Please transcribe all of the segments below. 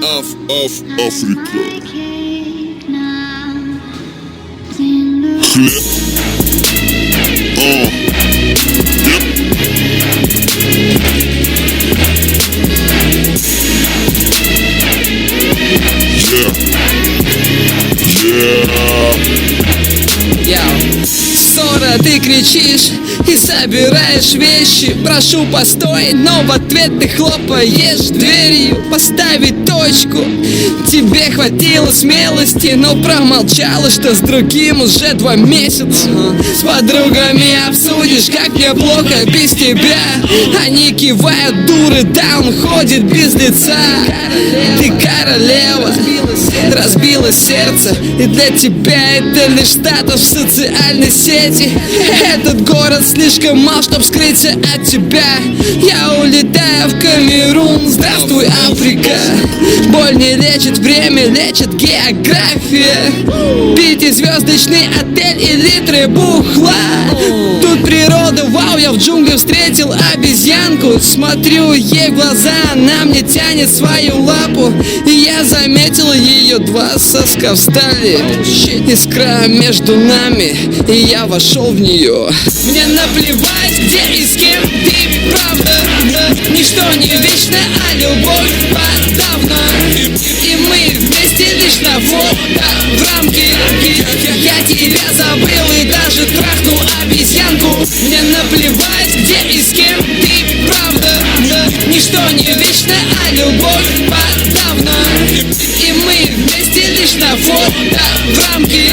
Африка. Ссора, ты кричишь и собираешь вещи. Прошу, постой, но в ответ ты хлопаешь дверью. Поставить точку тебе хватило смелости, но промолчала, что с другим уже 2 месяца. С подругами обсудишь, как мне плохо без тебя. Они кивают, дуры, да он ходит без лица. Ты королева, разбила сердце, и для тебя это лишь статус в социальной сети. Этот город слишком мал, чтоб скрыться от тебя. Я улетаю в Камерун, здравствуй, Африка. Боль не лечит, время лечит география. Пятизвездочный отель и литры бухла. Тут природа, вау, я в джунглях встретил обезьянку. Смотрю ей в глаза, она мне тянет свою лапу, и я заметил ее 2 соска встали. Щит искра между нами, и я вошел в нее. Мне наплевать, где и с кем ты, правда. Ничто не вечно, а любовь подавно. И мы вместе лишь на фото в рамке. Я тебя забыл и даже трахнул обезьянку. Мне наплевать, где и с кем ты, правда. Ничто не вечно, а любовь подавно. И мы вместе лишь на фото в рамке.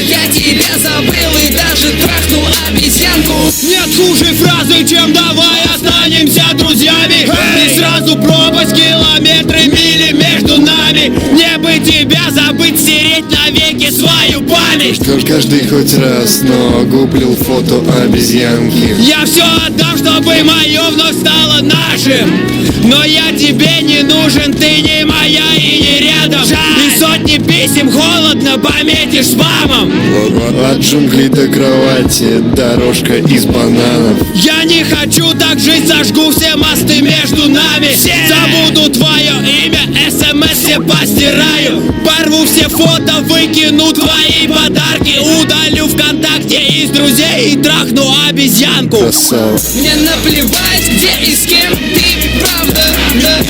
Я тебя забыл и даже трахнул обезьянку. Нет хуже фразы, чем давай останемся друзьями. И сразу пропасть, километры, мили между нами. Мне бы тебя забыть, стереть навеки свою память. Каждый хоть раз, но гуглил фото обезьянки. Я все отдам, чтобы мое вновь стало нашим. Но я тебе не нужен, ты не моя и не рядом. И сотни писем холодно пометишь спамом. От джунглей до кровати дорожка из бананов. Я не хочу так жить, сожгу все мосты между нами. Забуду твое имя, СМС все постираю. Порву все фото, выкину твои подарки. Удалю ВКонтакте из друзей и трахну обезьянку. Красава. Мне наплевать, где и с кем ты, правда.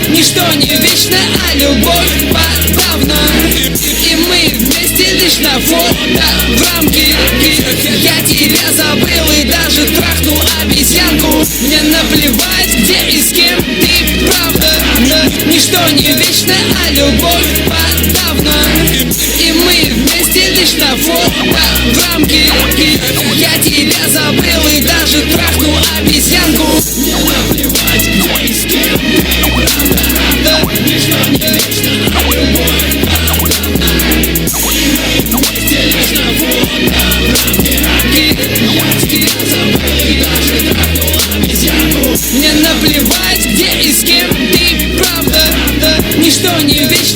Ничто не вечно, а любовь подавно. И мы вместе лишь на фото в рамке. Я тебя забыл и даже трахнул обезьянку. Мне наплевать, где и с кем ты, правда. Ничто не вечно, а любовь подавно. И мы вместе лишь на фото в рамке. Я тебя забыл и даже трахнул обезьянку. Мне наплевать, где и с кем ты, правда. Ничто не вечно, а любовь подавно. И мы вместе лишь на фото в рамке. Я тебя забыл и даже трахнул обезьянку. Мне наплевать, где и с кем ты, правда. Ничто не вечно.